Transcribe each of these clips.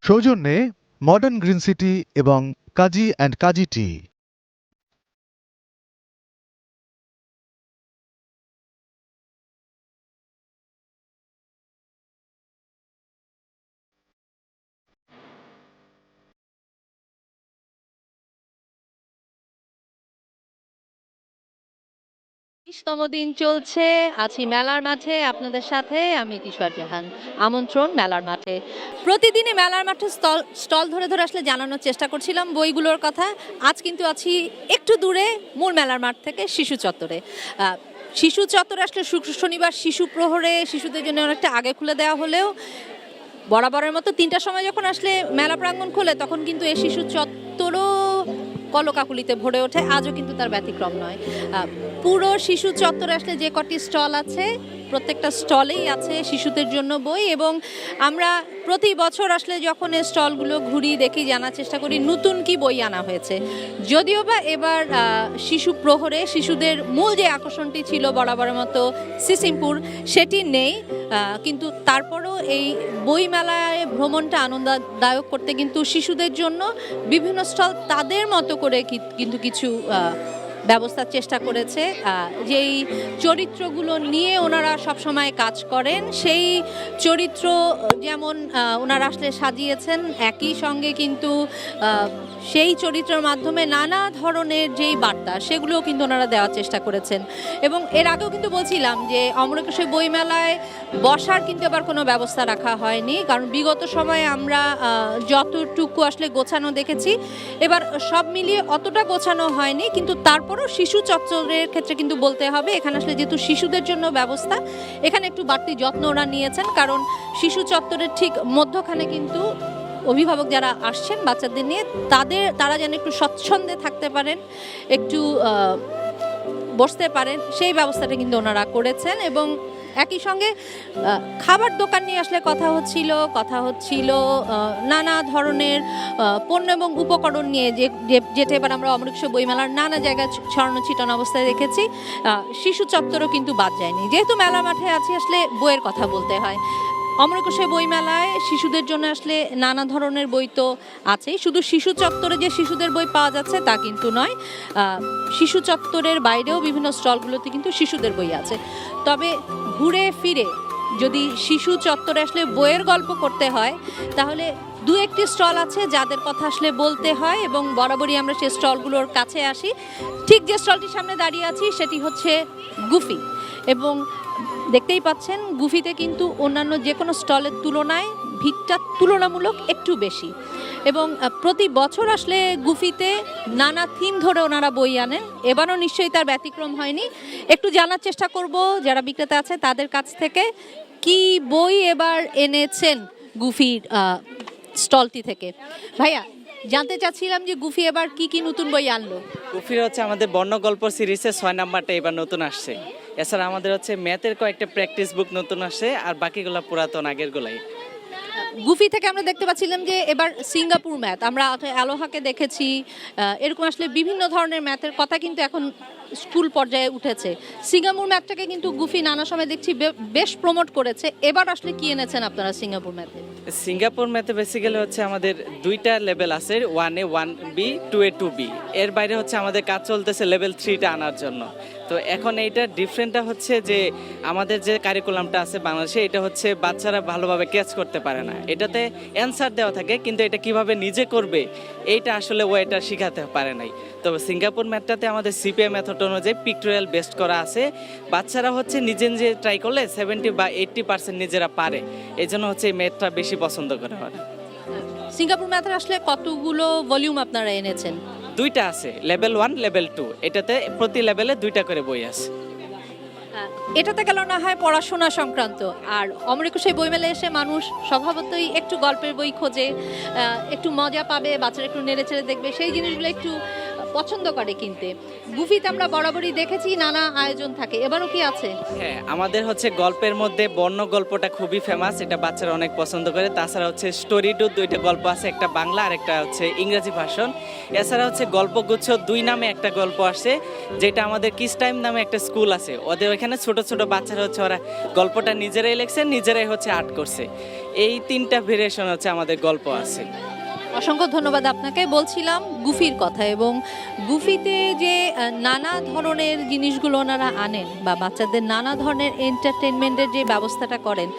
সৌজন্যে modern green city এবং কাজী and কাজী টি। তম দিন চলছে, আছি মেলার মাঠে আপনাদের সাথে। আমি কিশোর জাহান। আমন্ত্রণ মেলার মাঠে। প্রতিদিনই মেলার মাঠে স্টল ধরে ধরে আসলে জানানোর চেষ্টা করছিলাম বইগুলোর কথা। আজ কিন্তু আছি একটু দূরে মূল মেলার মাঠ থেকে শিশু চত্বরে। শিশু চত্বরে আসলে শুক্র শনিবার শিশু প্রহরে শিশুদের জন্য অনেকটা আগে খুলে দেওয়া হলেও বরাবরের মতো ৩টার সময় যখন আসলে মেলা প্রাঙ্গণ খোলে তখন কিন্তু এই শিশু চত্বরও কলকাকুলিতে ভরে ওঠে। আজও কিন্তু তার ব্যতিক্রম নয়। পুরো শিশু চত্বরে আসলে যে কটি স্টল আছে প্রত্যেকটা স্টলেই আছে শিশুদের জন্য বই, এবং আমরা প্রতি বছর আসলে যখন এই স্টলগুলো ঘুরি দেখি, জানার চেষ্টা করি নতুন কি বই আনা হয়েছে। যদিও বা এবার শিশু প্রহরে শিশুদের মূল যে আকর্ষণটি ছিল বরাবরের মতো সিসিমপুর সেটি নেই, কিন্তু তারপরও এই বই মেলায় ভ্রমণটা আনন্দদায়ক করতে কিন্তু শিশুদের জন্য বিভিন্ন স্টল তাদের মতো করে কিন্তু কিছু ব্যবস্থার চেষ্টা করেছে। যেই চরিত্রগুলো নিয়ে ওনারা সবসময় কাজ করেন সেই চরিত্র যেমন ওনারা আসলে সাজিয়েছেন, একই সঙ্গে কিন্তু সেই চরিত্রের মাধ্যমে নানা ধরনের যেই বার্তা সেগুলোও কিন্তু ওনারা দেওয়ার চেষ্টা করেছেন। এবং এর আগেও কিন্তু বলছিলাম যে অমরকেশী বইমেলায় বসার কিন্তু আবার কোনো ব্যবস্থা রাখা হয়নি, কারণ বিগত সময়ে আমরা যতটুকু আসলে গোছানো দেখেছি এবার সব মিলিয়ে অতটা গোছানো হয়নি। কিন্তু তারপরও শিশু চত্বরের ক্ষেত্রে কিন্তু বলতে হবে এখানে আসলে যেহেতু শিশুদের জন্য ব্যবস্থা, এখানে একটু বাড়তি যত্ন ওরা নিয়েছেন, কারণ শিশু চত্বরের ঠিক মধ্যখানে কিন্তু অভিভাবক যারা আসছেন বাচ্চাদের নিয়ে তারা যেন একটু স্বচ্ছন্দে থাকতে পারেন, একটু বসতে পারেন, সেই ব্যবস্থাটা কিন্তু ওনারা করেছেন। এবং একই সঙ্গে খাবার দোকান নিয়ে আসলে কথা হচ্ছিল নানা ধরনের পণ্য এবং উপকরণ নিয়ে, যেটা এবার আমরা অমৃতসর বইমেলার নানা জায়গায় ছড়ানো ছিটানো অবস্থায় দেখেছি। শিশু চত্বরও কিন্তু বাদ যায়নি। যেহেতু মেলা মাঠে আছি আসলে বইয়ের কথা বলতে হয়। অমরকোষে বইমেলায় শিশুদের জন্য আসলে নানা ধরনের বই তো আছেই, শুধু শিশু চত্বরে যে শিশুদের বই পাওয়া যাচ্ছে তা কিন্তু নয়। শিশু চত্বরের বাইরেও বিভিন্ন স্টলগুলোতে কিন্তু শিশুদের বই আছে। তবে ঘুরে ফিরে যদি শিশু চত্বরে আসলে বইয়ের গল্প করতে হয় তাহলে দু একটি স্টল আছে যাদের কথা আসলে বলতে হয়, এবং বরাবরই আমরা সেই স্টলগুলোর কাছে আসি। ঠিক যে স্টলটির সামনে দাঁড়িয়ে আছি সেটি হচ্ছে গুফি, এবং দেখতেই পাচ্ছেন গুফিতে কিন্তু অন্যান্য যে কোনো স্টলের তুলনায় ভিড়টা তুলনামূলক একটু বেশি, এবং প্রতি বছর আসলে গুফিতে নানা থিম ধরে ওনারা বই আনেন। এবারও নিশ্চয়ই তার ব্যতিক্রম হয়নি। একটু জানার চেষ্টা করব যারা বিক্রেতা আছে তাদের কাছ থেকে কি বই এবার এনেছেন গুফির স্টলটি থেকে। ভাইয়া, জানতে চাচ্ছিলাম যে গুফি এবার কি কি নতুন বই আনলো। গুফির হচ্ছে আমাদের বর্ণগল্প সিরিজের 6 নাম্বারটা এবার নতুন আসছে। এছাড়া আমাদের হচ্ছে ম্যাথের কয়েকটা প্র্যাকটিস বুক নতুন আসছে, আর বাকিগুলো পুরাতন আগের গুলাই। গুফি থেকে আমরা দেখতে পাচ্ছিলাম যে এবার সিঙ্গাপুর ম্যাথ, আমরা অ্যালোহাকে দেখেছি, এরকম আসলে বিভিন্ন ধরনের ম্যাথের কথা কিন্তু এখন স্কুল পর্যায়ে উঠেছে। সিঙ্গাপুর ম্যাথটাকে কিন্তু গুফি নানা সময় দেখছি বেশ প্রমোট করেছে। এবার আসলে কি এনেছেন আপনারা সিঙ্গাপুর ম্যাথে? সিঙ্গাপুর ম্যাথে বেসিক্যালি হচ্ছে আমাদের দুইটা লেভেল আছে, 1A 1B 2A 2B। এর বাইরে হচ্ছে আমাদের কাজ চলতেছে লেভেল 3টা আনার জন্য। তো এখন এইটা ডিফারেন্টটা হচ্ছে যে আমাদের যে কারিকুলামটা আছে বাংলাদেশে, এটা হচ্ছে বাচ্চারা ভালোভাবে ক্যাচ করতে পারে না। এটাতে অ্যান্সার দেওয়া থাকে কিন্তু এটা কিভাবে নিজে করবে এইটা আসলে ও এটা শিখাতে পারে নাই। তবে সিঙ্গাপুর ম্যাথটাতে আমাদের সিপিএ মেথড অনুযায়ী পিক্টোরিয়াল বেস্ট করা আছে। বাচ্চারা হচ্ছে নিজে নিজে ট্রাই করলে 70 বা 80% নিজেরা পারে। এই জন্য হচ্ছে এই ম্যাথটা বেশি পছন্দ করে ওরা। সিঙ্গাপুর ম্যাথের আসলে কতগুলো ভলিউম আপনারা এনেছেন? দুইটা আছে, লেভেল 1 লেভেল 2। এটাতে প্রতি লেভেলে দুইটা করে বই আছে। এটাতে গেল না হয় পড়াশোনা সংক্রান্ত, আর অমরকোষে বইমেলে এসে মানুষ স্বভাবতই একটু গল্পের বই খোঁজে, একটু মজা পাবে, বাচ্চারা একটু নেড়ে চেড়ে দেখবে, সেই জিনিসগুলো একটু পছন্দ করে কিনতে। গুফিতে আমরা বরাবরই দেখেছি নানা আয়োজন থাকে, এবারও কি আছে? হ্যাঁ, আমাদের হচ্ছে গল্পের মধ্যে বর্ণ গল্পটা খুবই ফেমাস, এটা বাচ্চারা অনেক পছন্দ করে। তাছাড়া হচ্ছে স্টোরি টু, দুইটা গল্প আছে, একটা বাংলা আর একটা হচ্ছে ইংরেজি ভার্সন। এছাড়া হচ্ছে গল্পগুচ্ছ 2 নামে একটা গল্প আসছে, যেটা আমাদের কিস টাইম নামে একটা স্কুল আছে, ওদের ওখানে ছোট ছোট বাচ্চারা হচ্ছে ওরা গল্পটা নিজেরাই লেখছে, নিজেরাই হচ্ছে আর্ট করছে। এই 3টা ভেরিয়েশন হচ্ছে আমাদের গল্প আছে। অসংখ্য ধন্যবাদ আপনাকে। বলছিলাম গুফির কথা, এবং গুফিতে যে নানা ধরনের জিনিসগুলো ওনারা আনেন বা বাচ্চাদের নানা ধরনের এন্টারটেনমেন্টের যে ব্যবস্থাটা করেন,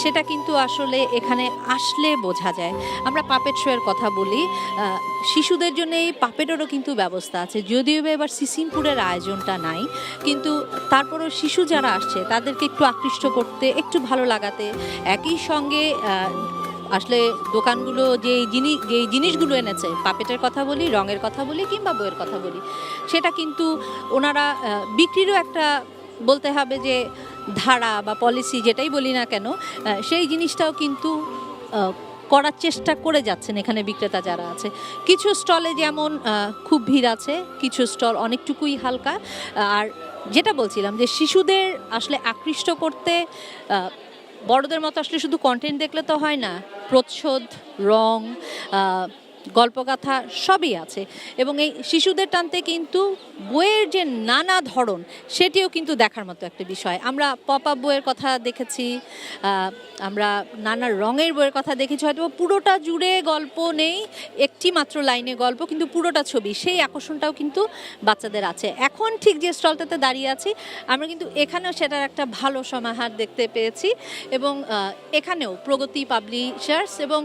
সেটা কিন্তু আসলে এখানে আসলে বোঝা যায়। আমরা পাপেট শোয়ের কথা বলি, শিশুদের জন্য এই পাপেটেরও কিন্তু ব্যবস্থা আছে, যদিও বা এবার সিসিমপুরের আয়োজনটা নাই, কিন্তু তারপরও শিশু যারা আসছে তাদেরকে একটু আকৃষ্ট করতে, একটু ভালো লাগাতে, একই সঙ্গে আসলে দোকানগুলো যেই জিনিসগুলো এনেছে, পাপেটের কথা বলি, রঙের কথা বলি কিংবা বইয়ের কথা বলি, সেটা কিন্তু ওনারা বিক্রিরও একটা বলতে হবে যে ধারা বা পলিসি, যেটাই বলি না কেন, সেই জিনিসটাও কিন্তু করার চেষ্টা করে যাচ্ছেন এখানে বিক্রেতা যারা আছে। কিছু স্টলে যেমন খুব ভিড় আছে, কিছু স্টল অনেকটুকুই হালকা। আর যেটা বলছিলাম যে শিশুদের আসলে আকৃষ্ট করতে বড়দের মতো আসলে শুধু কন্টেন্ট দেখলে তো হয় না, প্রচ্ছদ, রং, গল্পকথা সবই আছে। এবং এই শিশুদের টানতে কিন্তু বইয়ের যে নানা ধরন, সেটিও কিন্তু দেখার মতো একটা বিষয়। আমরা পপ আপ বইয়ের কথা দেখেছি, আমরা নানা রঙের বইয়ের কথা দেখেছি, হয়তো পুরোটা জুড়ে গল্প নেই, একটি মাত্র লাইনে গল্প, কিন্তু পুরোটা ছবি, সেই আকর্ষণটাও কিন্তু বাচ্চাদের আছে। এখন ঠিক যে স্টলটাতে দাঁড়িয়ে আছি, আমরা কিন্তু এখানেও সেটার একটা ভালো সমাহার দেখতে পেয়েছি। এবং এখানেও প্রগতি পাবলিশার্স, এবং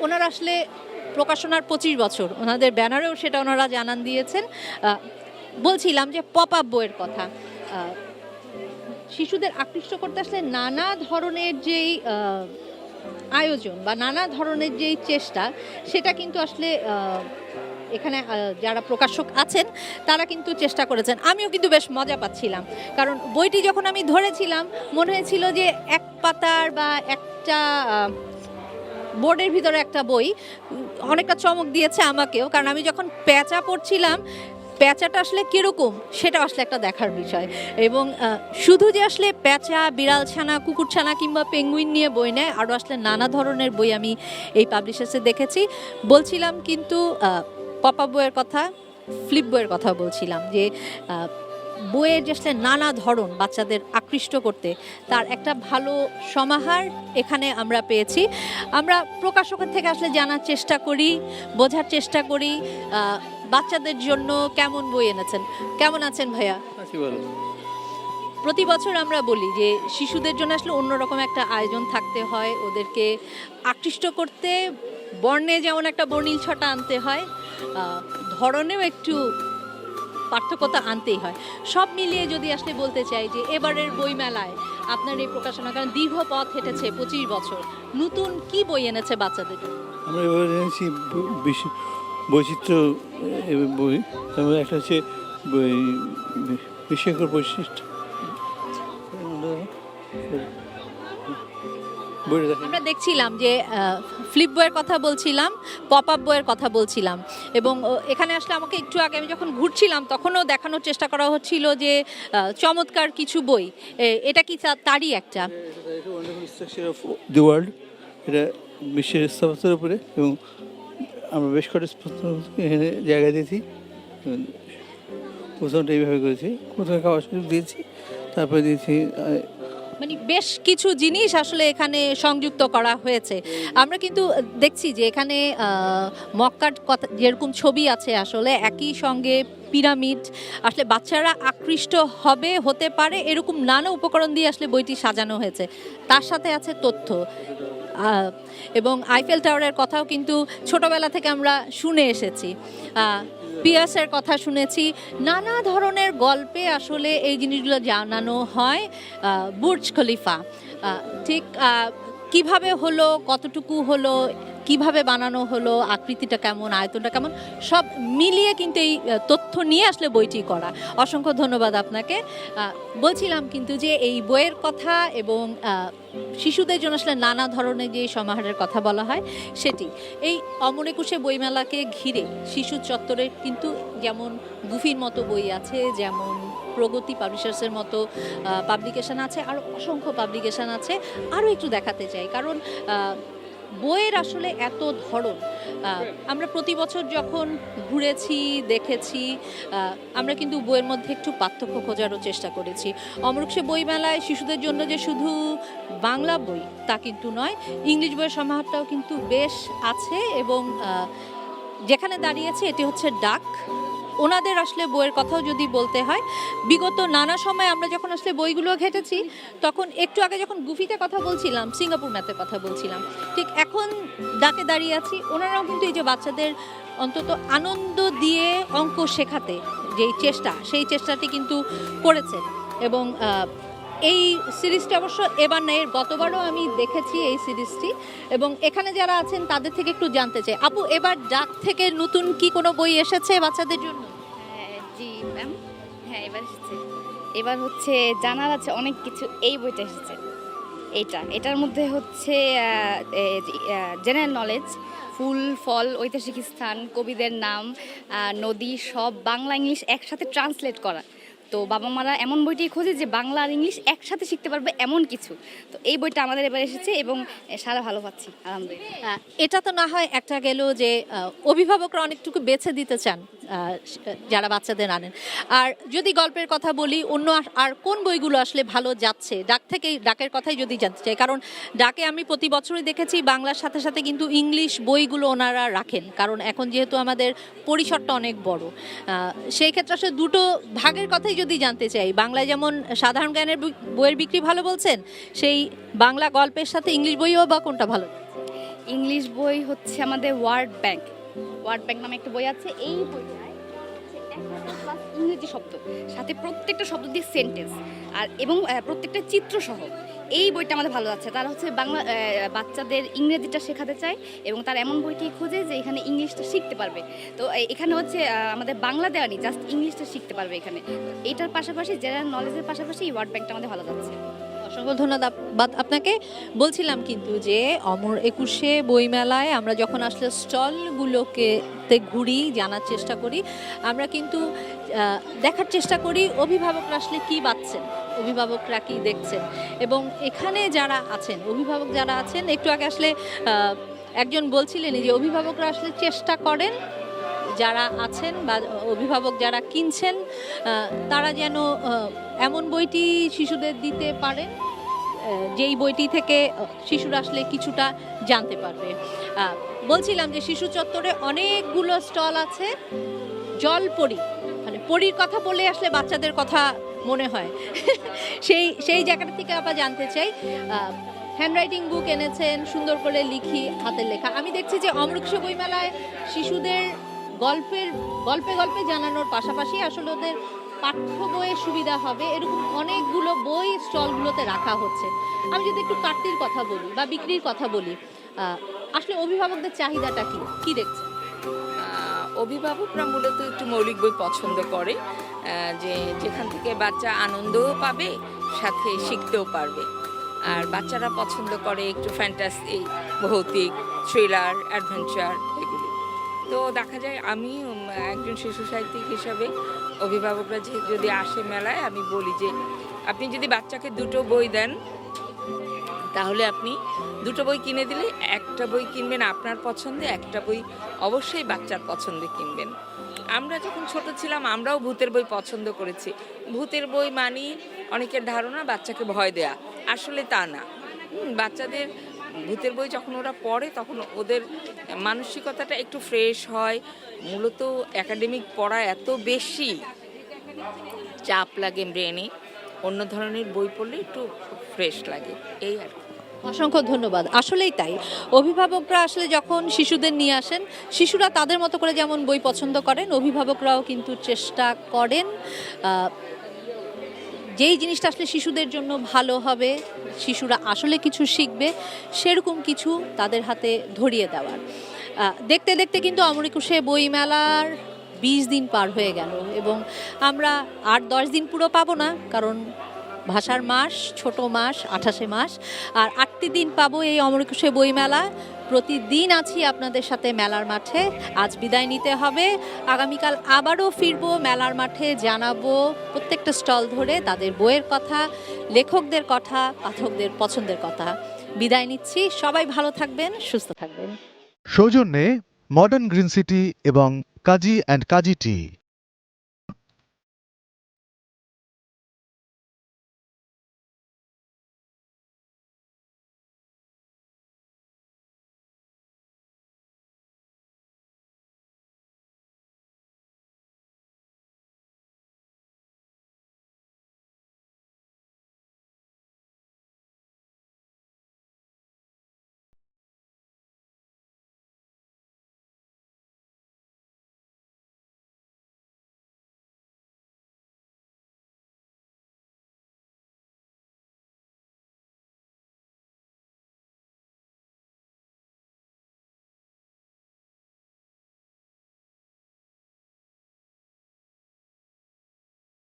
ওনারা আসলে প্রকাশনার 25 বছর, ওনাদের ব্যানারেও সেটা ওনারা জানান দিয়েছেন। বলছিলাম যে পপ আপ বইয়ের কথা, শিশুদের আকৃষ্ট করতে আসলে নানা ধরনের যেই আয়োজন বা নানা ধরনের যেই চেষ্টা, সেটা কিন্তু আসলে এখানে যারা প্রকাশক আছেন তারা কিন্তু চেষ্টা করেছেন। আমিও কিন্তু বেশ মজা পাচ্ছিলাম, কারণ বইটি যখন আমি ধরেছিলাম মনে হয়েছিল যে এক পাতার বা একটা বোর্ডের ভিতরে একটা বই, অনেকটা চমক দিয়েছে আমাকেও, কারণ আমি যখন প্যাঁচা পড়ছিলাম, প্যাঁচাটা আসলে কীরকম সেটা আসলে একটা দেখার বিষয়। এবং শুধু যে আসলে প্যাঁচা, বিড়াল ছানা, কুকুর ছানা কিংবা পেঙ্গুইন নিয়ে বই নেয়, আরও আসলে নানা ধরনের বই আমি এই পাবলিশার্সে দেখেছি। বলছিলাম কিন্তু পপ আপ বইয়ের কথা, ফ্লিপ বইয়ের কথা বলছিলাম, যে বইয়ের যে আসলে নানা ধরন বাচ্চাদের আকৃষ্ট করতে, তার একটা ভালো সমাহার এখানে আমরা পেয়েছি। আমরা প্রকাশকের থেকে আসলে জানার চেষ্টা করি, বোঝার চেষ্টা করি বাচ্চাদের জন্য কেমন বই এনেছেন। কেমন আছেন ভাইয়া? প্রতি বছর আমরা বলি যে শিশুদের জন্য আসলে অন্যরকম একটা আয়োজন থাকতে হয়, ওদেরকে আকৃষ্ট করতে বর্ণে যেমন একটা বর্ণিল ছটা আনতে হয়, ধরনেও একটু পার্থক্যতা আনতেই হয়। সব মিলিয়ে যদি আসলে বলতে চাই যে এবারের বইমেলায় আপনার এই প্রকাশনা, কারণ দীর্ঘ পথ হেঁটেছে 25 বছর, নতুন কি বই এনেছে বাচ্চাদের? আমরা এবার এনেছি বৈচিত্র্য বই, তারপরে একটা হচ্ছে বিস্ময়কর বৈশিষ্ট্য। আমরা দেখছিলাম যে ফ্লিপ বইয়ের কথা বলছিলাম, পপ আপ বইয়ের কথা বলছিলাম, এবং এখানে আসলে আমাকে একটু আগে আমি যখন ঘুরছিলাম তখনও দেখানোর চেষ্টা করা হচ্ছিল যে চমৎকার কিছু বই। এটা কি তারই একটা? দি ওয়ার্ল্ড, এটা বিশ্বের স্থাপত্যের উপরে, এবং আমরা বেশ কটা এখানে জায়গা দিয়েছি। প্রথমটা এইভাবে করেছি, প্রথমে খাওয়ার সুযোগ দিয়েছি, তারপরে দিয়েছি মানে বেশ কিছু জিনিস আসলে এখানে সংযুক্ত করা হয়েছে। আমরা কিন্তু দেখছি যে এখানে মক্কার কথা যেরকম ছবি আছে, আসলে একই সঙ্গে পিরামিড, আসলে বাচ্চারা আকৃষ্ট হতে পারে এরকম নানা উপকরণ দিয়ে আসলে বইটি সাজানো হয়েছে। তার সাথে আছে তথ্য, এবং আইফেল টাওয়ারের কথাও কিন্তু ছোটবেলা থেকে আমরা শুনে এসেছি, পিয়াসের কথা শুনেছি, নানা ধরনের গল্পে আসলে এই জিনিসগুলো জানানো হয়। বুর্জ খলিফা ঠিক কিভাবে হলো, কতটুকু হলো, কিভাবে বানানো হলো, আকৃতিটা কেমন, আয়তনটা কেমন, সব মিলিয়ে কিন্তু এই তথ্য নিয়ে আসলে বইটি করা। অসংখ্য ধন্যবাদ আপনাকে। বলছিলাম কিন্তু যে এই বইয়ের কথা এবং শিশুদের জন্য আসলে নানা ধরনের যে সমাহারের কথা বলা হয় সেটি এই অমর একুশে বইমেলাকে ঘিরে শিশু চত্বরে কিন্তু যেমন গুফির মতো বই আছে, যেমন প্রগতি পাবলিশার্সের মতো পাবলিকেশন আছে, আরও অসংখ্য পাবলিকেশন আছে। আরও একটু দেখাতে চাই, কারণ বইয়ের আসলে এত ধরন। আমরা প্রতি বছর যখন ঘুরেছি, দেখেছি, আমরা কিন্তু বইয়ের মধ্যে একটু পার্থক্য খোঁজারও চেষ্টা করেছি। অমর একুশে বইমেলায় শিশুদের জন্য যে শুধু বাংলা বই তা কিন্তু নয়, ইংলিশ বইয়ের সমাহারটাও কিন্তু বেশ আছে। এবং যেখানে দাঁড়িয়েছে এটি হচ্ছে ডাক। ওনাদের আসলে বইয়ের কথাও যদি বলতে হয়, বিগত নানা সময় আমরা যখন আসলে বইগুলো ঘেটেছি, তখন একটু আগে যখন গুফিতে কথা বলছিলাম, সিঙ্গাপুর ম্যাথের কথা বলছিলাম, ঠিক এখন ডাকে দাঁড়িয়ে আছি। ওনারাও কিন্তু এই যে বাচ্চাদের অন্তত আনন্দ দিয়ে অঙ্ক শেখাতে যেই চেষ্টা, সেই চেষ্টাটি কিন্তু করেছেন। এবং এই সিরিজটি অবশ্য এবার না, এর গতবারও আমি দেখেছি এই সিরিজটি। এবং এখানে যারা আছেন তাদের থেকে একটু জানতে চাই, আপু এবার ডাক থেকে নতুন কি কোনো বই এসেছে বাচ্চাদের জন্য? জি ম্যাম, হ্যাঁ এবার এসেছে। এবার হচ্ছে জানার আছে অনেক কিছু। এই বইটা এসেছে, এটার মধ্যে হচ্ছে জেনারেল নলেজ, ফুল ফল, ঐতিহাসিক স্থান, কবিদের নাম, নদী, সব বাংলা ইংলিশ একসাথে ট্রান্সলেট করা। তো বাবা মারা এমন বইটি খোঁজে যে বাংলা আর ইংলিশ একসাথে শিখতে পারবে এমন কিছু। তো এই বইটা আমাদের এবার এসেছে এবং সারা ভালো পাচ্ছি আলহামদুলিল্লাহ। এটা তো না হয় একটা গেল যে অভিভাবকরা অনেকটুকু বেছে দিতে চান যারা বাচ্চাদের আনেন। আর যদি গল্পের কথা বলি, অন্য আর কোন বইগুলো আসলে ভালো যাচ্ছে ডাকের কথাই যদি জানতে চাই, কারণ ডাকে আমি প্রতি বছরই দেখেছি বাংলার সাথে সাথে কিন্তু ইংলিশ বইগুলো ওনারা রাখেন, কারণ এখন যেহেতু আমাদের পরিসরটা অনেক বড়। সেই ক্ষেত্রে আসলে দুটো ভাগের কথাই যদি জানতে চাই, বাংলায় যেমন সাধারণ জ্ঞানের বইয়ের বিক্রি ভালো বলছেন, সেই বাংলা গল্পের সাথে ইংলিশ বইও বা কোনটা ভালো? ইংলিশ বই হচ্ছে আমাদের ওয়ার্ড ব্যাংক নামে একটা বই আছে। এই বইটায় ইংরেজি শব্দ সাথে প্রত্যেকটা শব্দ দিয়ে সেন্টেন্স আর এবং প্রত্যেকটা চিত্র সহ এই বইটা আমাদের ভালো যাচ্ছে। তারা হচ্ছে বাংলা বাচ্চাদের ইংরেজিটা শেখাতে চায় এবং তারা এমন বইটি খোঁজে যে এখানে ইংলিশটা শিখতে পারবে। তো এখানে হচ্ছে আমাদের বাংলা দেওয়া নেই, জাস্ট ইংলিশটা শিখতে পারবে এখানে। এটার পাশাপাশি জেনারেল নলেজের পাশাপাশি এই ওয়ার্ড ব্যাংকটা আমাদের ভালো যাচ্ছে। অসংখ্য ধন্যবাদ আপনাকে। বলছিলাম কিন্তু যে অমর একুশে বইমেলায় আমরা যখন আসলে স্টলগুলোকে ঘুরি, জানার চেষ্টা করি, আমরা কিন্তু দেখার চেষ্টা করি অভিভাবকরা আসলে কি পাচ্ছেন, অভিভাবকরা কি দেখছেন। এবং এখানে যারা আছেন, অভিভাবক যারা আছেন, একটু আগে আসলে একজন বলছিলেন যে অভিভাবকরা আসলে চেষ্টা করেন, যারা আছেন বা অভিভাবক যারা কিনছেন তারা যেন এমন বইটি শিশুদের দিতে পারেন যেই বইটি থেকে শিশুরা আসলে কিছুটা জানতে পারবে। বলছিলাম যে শিশু চত্বরে অনেকগুলো স্টল আছে। জলপরি, মানে পরীর কথা বলে আসলে বাচ্চাদের কথা মনে হয়, সেই জায়গাটা থেকে আবার জানতে চাই। হ্যান্ডরাইটিং বুক এনেছেন, সুন্দর করে লিখি, হাতের লেখা। আমি দেখছি যে অমর একুশে বইমেলায় শিশুদের গল্পে জানানোর পাশাপাশি আসলে ওদের পাঠ্য বইয়ের সুবিধা হবে এরকম অনেকগুলো বই স্টলগুলোতে রাখা হচ্ছে। আমি যদি একটু কাটতির কথা বলি বা বিক্রির কথা বলি, আসলে অভিভাবকদের চাহিদাটা কি দেখছেন? অভিভাবকরা মূলত একটু মৌলিক বই পছন্দ করে, যেখান থেকে বাচ্চা আনন্দও পাবে, সাথে শিখতেও পারবে। আর বাচ্চারা পছন্দ করে একটু ফ্যান্টাসি, ভৌতিক, থ্রিলার, অ্যাডভেঞ্চার এগুলো। তো দেখা যায় আমি একজন শিশু সাহিত্যিক হিসাবে অভিভাবকরা যদি আসে মেলায়, আমি বলি যে আপনি যদি বাচ্চাকে দুটো বই দেন, তাহলে আপনি দুটো বই কিনে দিলে একটা বই কিনবেন আপনার পছন্দে, একটা বই অবশ্যই বাচ্চার পছন্দে কিনবেন। আমরা যখন ছোট ছিলাম আমরাও ভূতের বই পছন্দ করেছি। ভূতের বই মানে অনেকের ধারণা বাচ্চাকে ভয় দেয়া, আসলে তা না। বাচ্চাদের ভূতের বই যখন ওরা পড়ে তখন ওদের মানসিকতাটা একটু ফ্রেশ হয়। মূলত একাডেমিক পড়া এত বেশি চাপ লাগে ব্রেনে, অন্য ধরনের বই পড়লে একটু ফ্রেশ লাগে, এই আর কি। অসংখ্য ধন্যবাদ। আসলেই তাই, অভিভাবকরা আসলে যখন শিশুদের নিয়ে আসেন, শিশুরা তাদের মতো করে যেমন বই পছন্দ করেন, অভিভাবকরাও কিন্তু চেষ্টা করেন যেই জিনিসটা আসলে শিশুদের জন্য ভালো হবে, শিশুরা আসলে কিছু শিখবে, সেরকম কিছু তাদের হাতে ধরিয়ে দেওয়ার। দেখতে দেখতে কিন্তু অমর একুশে বইমেলার 20 দিন পার হয়ে গেল এবং আমরা 8-10 দিন পুরো পাবো না, কারণ ভাষার মাস, ছোট মাস, 28 মাস, আর 8টি দিন পাবো এই অমর একুশে বইমেলা। প্রতিদিন আছি আপনাদের সাথে মেলার মাঠে। আজ বিদায় নিতে হবে, আগামীকাল আবারও ফিরবো মেলার মাঠে, জানাবো প্রত্যেকটা স্টল ধরে তাদের বইয়ের কথা, লেখকদের কথা, পাঠকদের পছন্দের কথা। বিদায় নিচ্ছি, সবাই ভালো থাকবেন, সুস্থ থাকবেন। সৌজন্যে মডার্ন গ্রিন সিটি এবং কাজী অ্যান্ড কাজী টি।